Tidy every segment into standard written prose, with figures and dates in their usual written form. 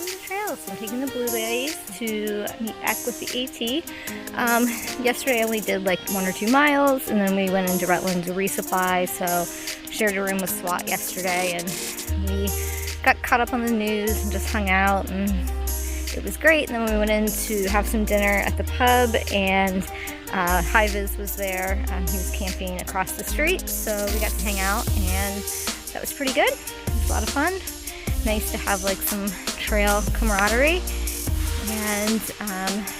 on the trail. So I'm taking the blueberries to meet back with the AT. Yesterday I only did like 1 or 2 miles, and then we went into Rutland to resupply. So shared a room with SWAT yesterday, and we got caught up on the news and just hung out, and it was great. And then we went in to have some dinner at the pub, and High Vis was there. He was camping across the street, so we got to hang out, and that was pretty good. It was a lot of fun. Nice to have like some trail camaraderie. And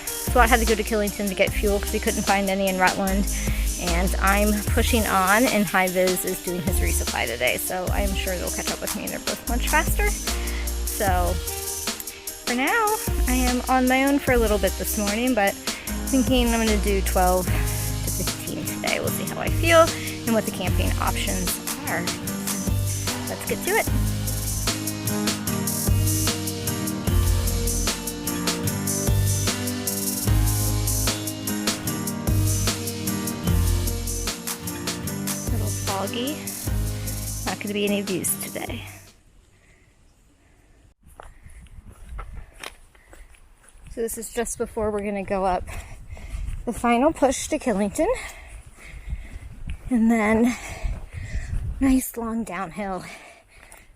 SWAT had to go to Killington to get fuel because we couldn't find any in Rutland. And I'm pushing on, and High Vis is doing his resupply today, so I'm sure they'll catch up with me, and they're both much faster. So for now, I am on my own for a little bit this morning, but thinking I'm going to do 12 to 15 today. We'll see how I feel and what the camping options are. Let's get to it. A little foggy. Not going to be any views today. So this is just before we're going to go up the final push to Killington. And then nice long downhill,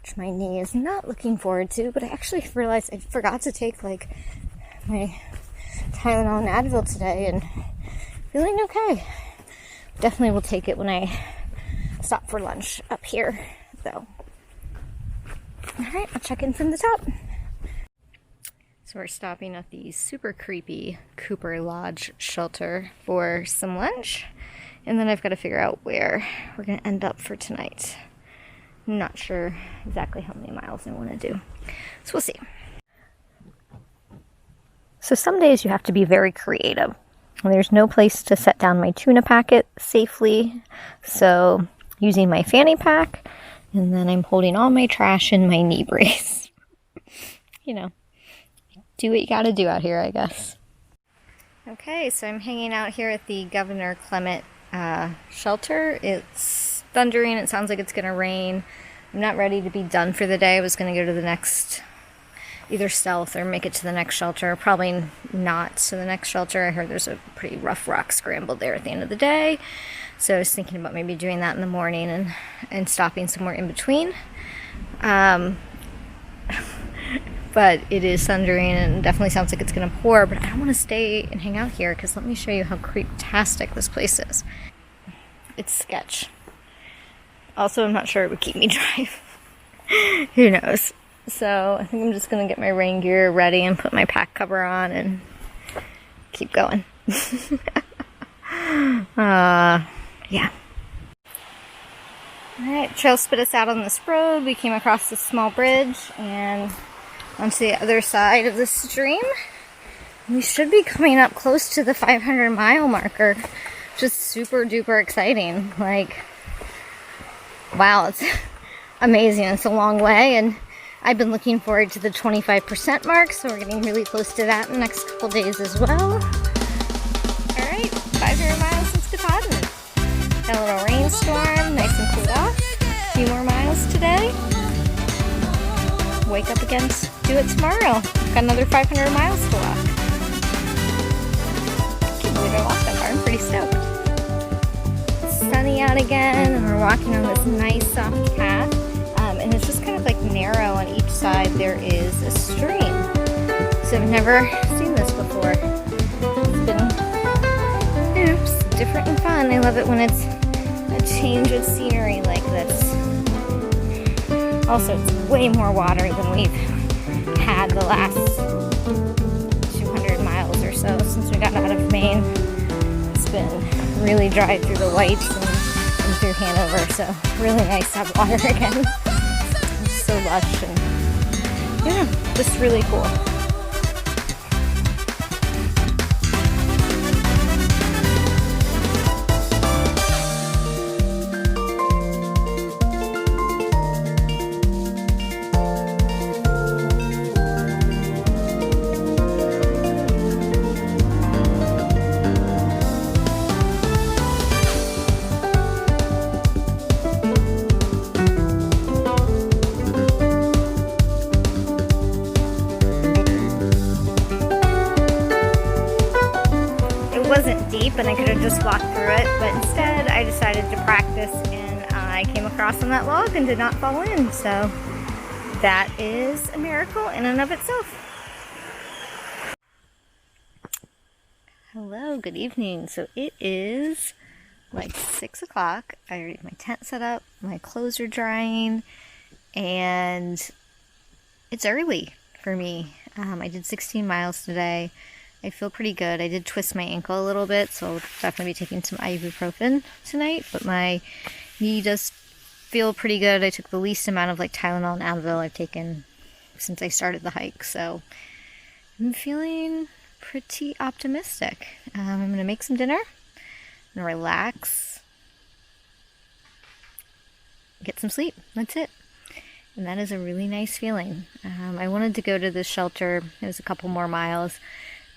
which my knee is not looking forward to, but I actually realized I forgot to take like my Tylenol and Advil today, and feeling okay. Definitely will take it when I stop for lunch up here though. Alright, I'll check in from the top. So we're stopping at the super creepy Cooper Lodge shelter for some lunch. And then I've got to figure out where we're going to end up for tonight. I'm not sure exactly how many miles I want to do. So we'll see. So some days you have to be very creative. There's no place to set down my tuna packet safely. So using my fanny pack, and then I'm holding all my trash in my knee brace. You know. Do what you gotta do out here, I guess. Okay, so I'm hanging out here at the Governor Clement shelter. It's thundering. It sounds like it's gonna rain. I'm not ready to be done for the day. I was gonna go to the next, either stealth or make it to the next shelter. Probably not to the next shelter. I heard there's a pretty rough rock scramble there at the end of the day. So I was thinking about maybe doing that in the morning and stopping somewhere in between. But it is thundering and definitely sounds like it's going to pour, but I don't want to stay and hang out here because let me show you how creep-tastic this place is. It's sketch. Also, I'm not sure it would keep me dry. Who knows? So I think I'm just going to get my rain gear ready and put my pack cover on and keep going. Yeah. Alright, trail spit us out on this road. We came across this small bridge and onto the other side of the stream. We should be coming up close to the 500 mile marker. Just super duper exciting. Like, wow, it's amazing. It's a long way, and I've been looking forward to the 25% mark, so we're getting really close to that in the next couple days as well. Alright, 500 miles since Katahdin. Got a little rainstorm, nice and cooled off. A few more miles today. Wake up again, do it tomorrow. Got another 500 miles to walk. Can't believe I walked that far. I'm pretty stoked. It's sunny out again, and we're walking on this nice soft path. And it's just kind of like narrow. On each side there is a stream. So I've never seen this before. It's been, oops, different and fun. I love it when it's a change of scenery like this. Also, it's way more water than we've had the last 200 miles or so since we got out of Maine. It's been really dry through the Whites and through Hanover, so really nice to have water again. It's so lush and yeah, just really cool. steep and I could have just walked through it, but instead I decided to practice and I came across on that log and did not fall in. So that is a miracle in and of itself. Hello, good evening. So it is like 6 o'clock. I already have my tent set up, my clothes are drying, and it's early for me. I did 16 miles today. I feel pretty good. I did twist my ankle a little bit, so I'll definitely be taking some ibuprofen tonight, but my knee does feel pretty good. I took the least amount of like Tylenol and Advil I've taken since I started the hike, so I'm feeling pretty optimistic. I'm gonna make some dinner and relax, get some sleep. That's it. And that is a really nice feeling. I wanted to go to this shelter. It was a couple more miles,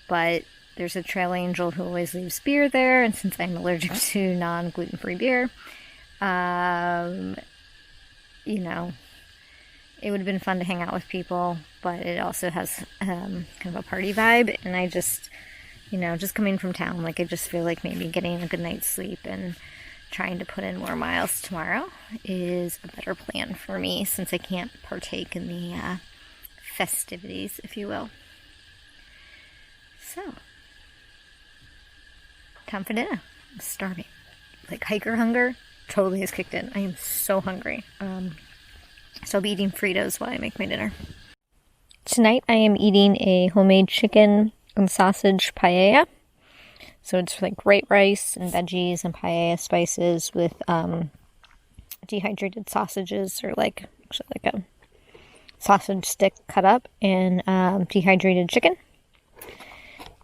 but there's a trail angel who always leaves beer there, and since I'm allergic to non-gluten-free beer, you know, it would have been fun to hang out with people, but it also has kind of a party vibe, and I just, you know, just coming from town, like I just feel like maybe getting a good night's sleep and trying to put in more miles tomorrow is a better plan for me, since I can't partake in the festivities, if you will. So, time for dinner. I'm starving. Like, hiker hunger totally has kicked in. I am so hungry. So I'll be eating Fritos while I make my dinner. Tonight I am eating a homemade chicken and sausage paella. So it's like white rice and veggies and paella spices with dehydrated sausages, or like a sausage stick cut up, and dehydrated chicken.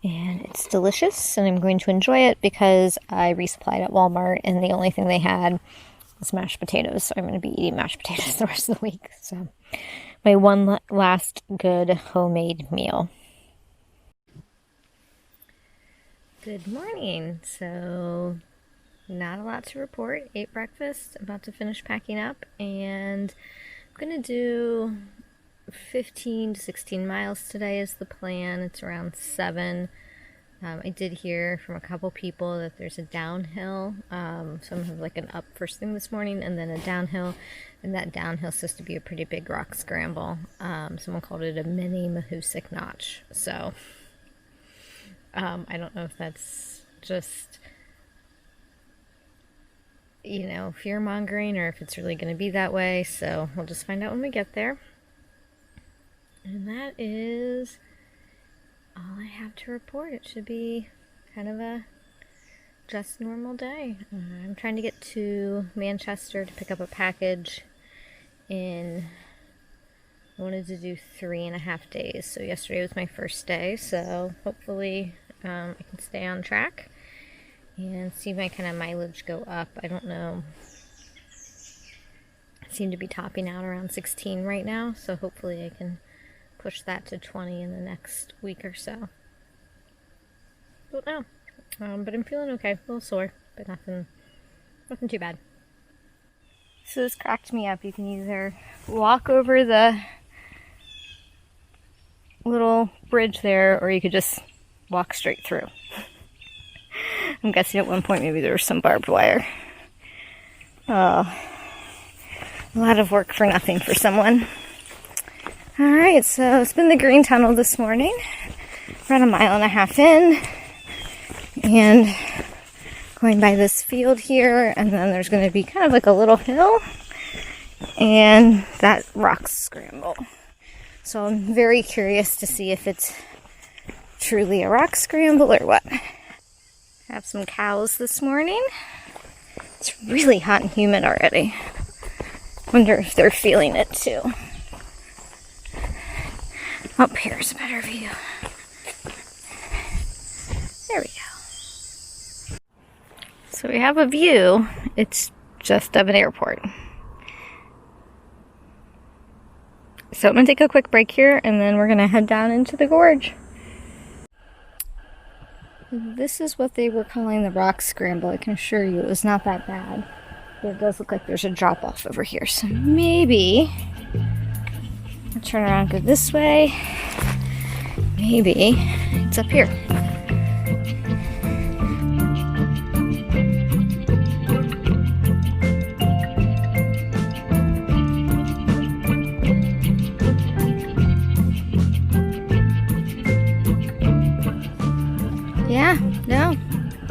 And it's delicious, and I'm going to enjoy it because I resupplied at Walmart, and the only thing they had was mashed potatoes. So I'm going to be eating mashed potatoes the rest of the week. So my one last good homemade meal. Good morning. So not a lot to report. Ate breakfast, about to finish packing up, and I'm going to do 15 to 16 miles today is the plan. It's around 7. I did hear from a couple people that there's a downhill. Some have like an up first thing this morning and then a downhill, and that downhill is supposed to be a pretty big rock scramble. Someone called it a mini Mahoosic Notch. So I don't know if that's just, you know, fear mongering, or if it's really going to be that way. So we'll just find out when we get there. And that is all I have to report. It should be kind of a just normal day. I'm trying to get to Manchester to pick up a package I wanted to do 3.5 days. So yesterday was my first day, so hopefully I can stay on track and see my kind of mileage go up. I don't know. I seem to be topping out around 16 right now, so hopefully I can push that to 20 in the next week or so. Don't know. But I'm feeling okay. A little sore, but nothing too bad. So this cracked me up. You can either walk over the little bridge there, or you could just walk straight through. I'm guessing at one point maybe there was some barbed wire. Oh, a lot of work for nothing for someone. Alright, so it's been the green tunnel this morning. Around 1.5 miles in. And going by this field here, and then there's going to be kind of like a little hill. And that rock scramble. So I'm very curious to see if it's truly a rock scramble or what. Have some cows this morning. It's really hot and humid already. Wonder if they're feeling it too. Up here's a better view. There we go. So we have a view. It's just of an airport. So I'm going to take a quick break here, and then we're going to head down into the gorge. This is what they were calling the rock scramble. I can assure you it was not that bad. But it does look like there's a drop off over here. So maybe I'll turn around, go this way. Maybe it's up here.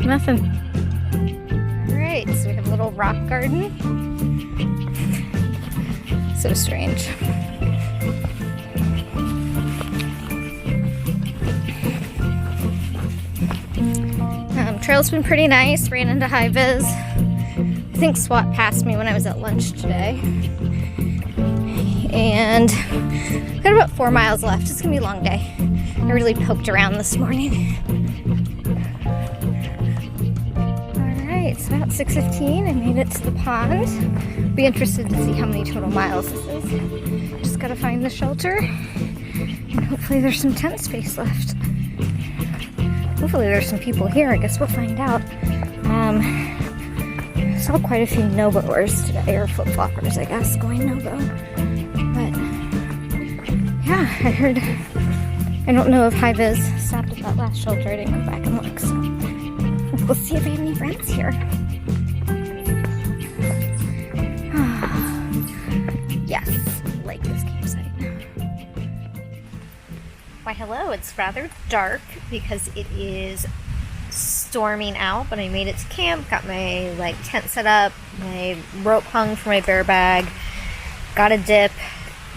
Nothing. Alright, so we have a little rock garden. So strange. Trail's been pretty nice. Ran into high vis. I think SWAT passed me when I was at lunch today. And got about 4 miles left. It's gonna be a long day. I really poked around this morning. Alright, it's about 6:15. I made it to the pond. Be interested to see how many total miles this is. Just gotta find the shelter. And hopefully there's some tent space left. Hopefully there's some people here. I guess we'll find out. Saw quite a few noboers today, or flip-floppers, I guess, going nobo. But yeah, I heard. I don't know if high vis stopped at that last shelter. I didn't go back and look. So we'll see if I have any friends here. Yes, like this campsite. Why hello, it's rather dark because it is storming out, but I made it to camp, got my tent set up, my rope hung for my bear bag, got a dip,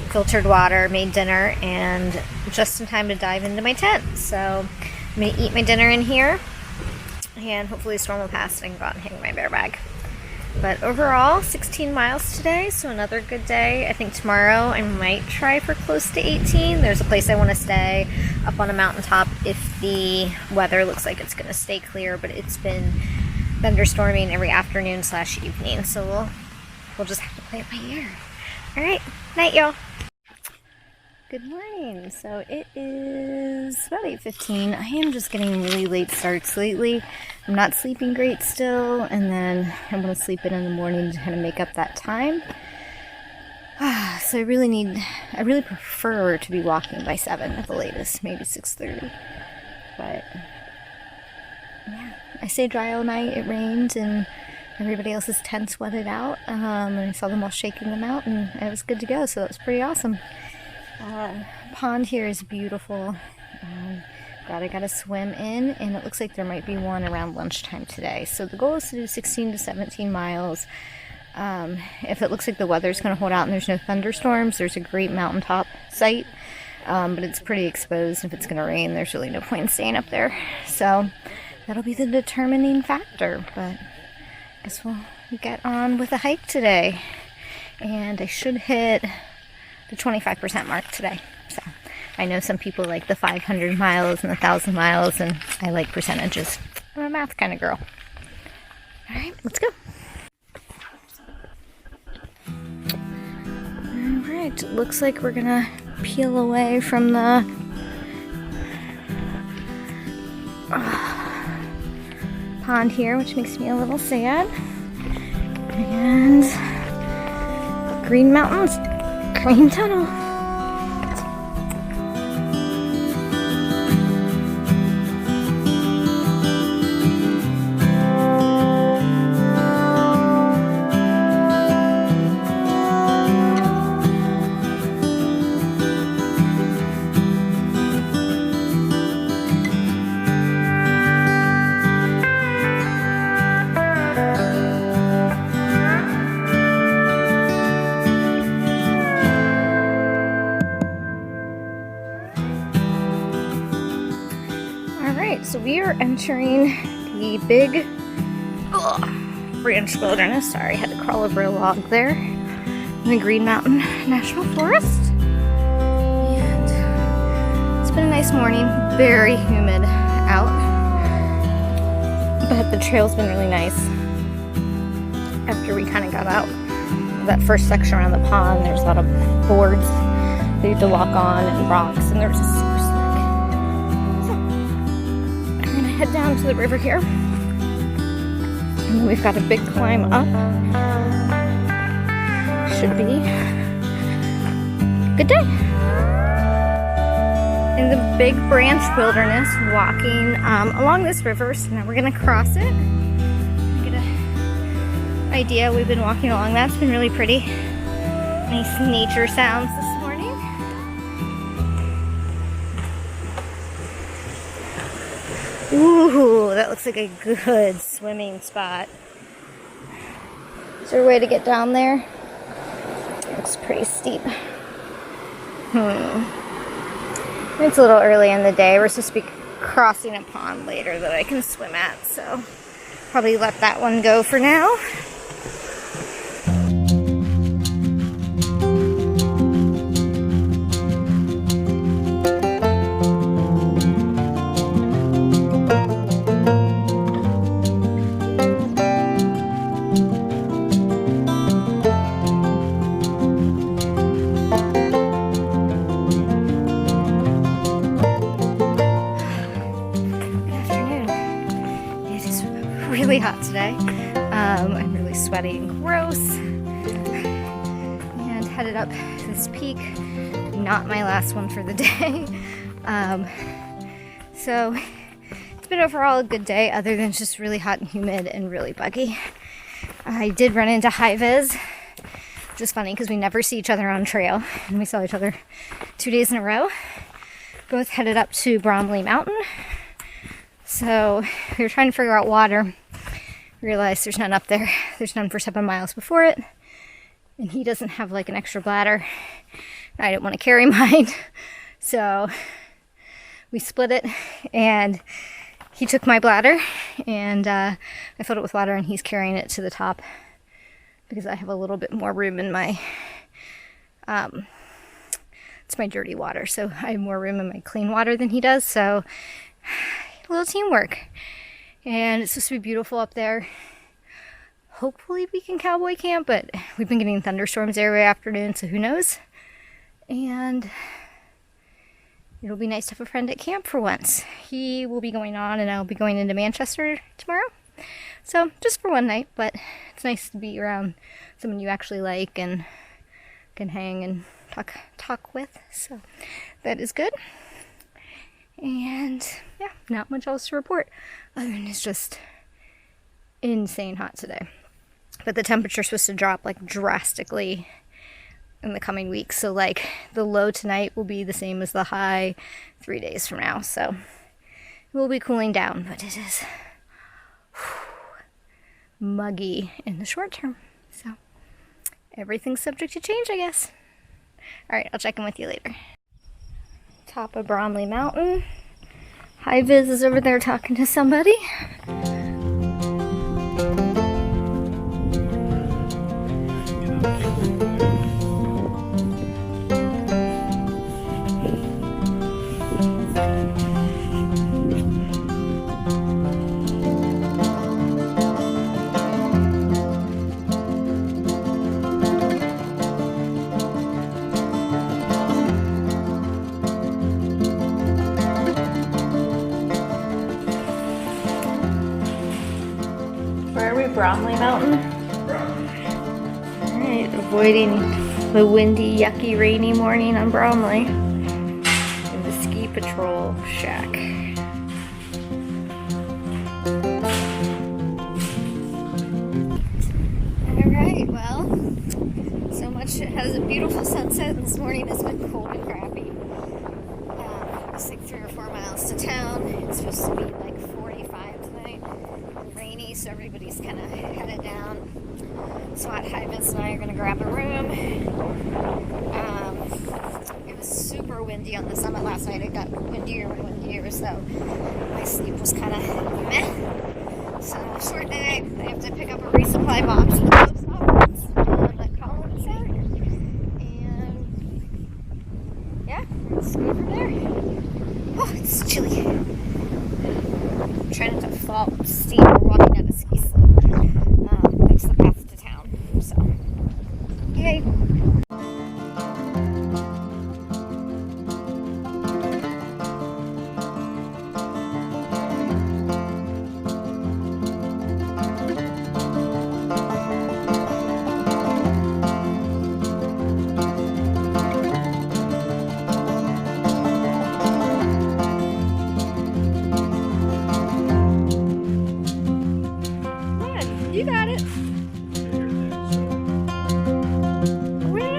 filtered water, made dinner, and just in time to dive into my tent. So I'm gonna eat my dinner in here and hopefully the storm will pass and I can go out and hang my bear bag. But overall, 16 miles today, so another good day. I think tomorrow I might try for close to 18. There's a place I want to stay up on a mountaintop if the weather looks like it's going to stay clear, but it's been thunderstorming every afternoon / evening, so we'll just have to play it by ear. All right, night, y'all. Good morning. So it is about 8:15. I am just getting really late starts lately. I'm not sleeping great still, and then I'm going to sleep in the morning to kind of make up that time. So I really prefer to be walking by 7 at the latest, maybe 6:30. But yeah, I stayed dry all night. It rained, and everybody else's tents wetted out, and I saw them all shaking them out, and it was good to go. So that was pretty awesome. Pond here is beautiful. Glad I got a swim in, and it looks like there might be one around lunchtime today. So the goal is to do 16 to 17 miles. If it looks like the weather's going to hold out and there's no thunderstorms, there's a great mountaintop site, but it's pretty exposed. If it's going to rain, there's really no point in staying up there. So that'll be the determining factor, but I guess we'll get on with the hike today. And I should hit the 25% mark today. So I know some people like the 500 miles and the 1,000 miles, and I like percentages. I'm a math kind of girl. All right, let's go. All right, looks like we're gonna peel away from the pond here, which makes me a little sad. And Green Mountains, Green Tunnel. So we are entering the big branch wilderness. Sorry, I had to crawl over a log there. In the Green Mountain National Forest. And it's been a nice morning. Very humid out. But the trail's been really nice. After we kind of got out that first section around the pond, there's a lot of boards that you have to walk on and rocks, and there's a head down to the river here. And then we've got a big climb up. Should be a good day. In the big branch wilderness, walking along this river. So now we're gonna cross it. Get an idea. We've been walking along that. It's been really pretty. Nice nature sounds this morning. Ooh, that looks like a good swimming spot. Is there a way to get down there? Looks pretty steep. It's a little early in the day. We're supposed to be crossing a pond later that I can swim at, so probably let that one go for now. Really hot today. I'm really sweaty and gross. And headed up this peak. Not my last one for the day. So it's been overall a good day, other than just really hot and humid and really buggy. I did run into high vis, which is funny because we never see each other on trail, and we saw each other 2 days in a row. Both headed up to Bromley Mountain. So we were trying to figure out water. Realized there's none up there. There's none for 7 miles before it. And he doesn't have like an extra bladder. I didn't want to carry mine. So we split it, and he took my bladder, and I filled it with water, and he's carrying it to the top because I have a little bit more room in my, it's my dirty water. So I have more room in my clean water than he does. So a little teamwork. And it's supposed to be beautiful up there. Hopefully we can cowboy camp, but we've been getting thunderstorms every afternoon, so who knows. And it'll be nice to have a friend at camp for once. He will be going on, and I'll be going into Manchester tomorrow. So just for one night, but it's nice to be around someone you actually like and can hang and talk with. So that is good. And yeah, not much else to report other than it's just insane hot today. But the temperature's supposed to drop like drastically in the coming weeks. So like the low tonight will be the same as the high 3 days from now. So it will be cooling down, but it is muggy in the short term. So everything's subject to change, I guess. All right, I'll check in with you later. Top of Bromley Mountain. High vis is over there talking to somebody. Bromley Mountain. Alright, avoiding the windy, yucky, rainy morning on Bromley. In the ski patrol shack. Alright, well, so much it has a beautiful sunset. This morning has been cold and crappy. It's like 3 or 4 miles to town. It's supposed to be like 45 tonight. Rainy, so everybody's kind of headed down. SWAT Hyvis and I are going to grab a room. It was super windy on the summit last night. It got windier and windier, so my sleep was kind of meh. So short day. I have to pick up a resupply box to the post office at Collins there. And yeah, let's go from there. Oh, it's chilly. I'm trying not to fall steep or walking down a ski slope. That's the path to town. So, yay. You got it. Where?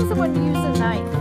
someone use a knife.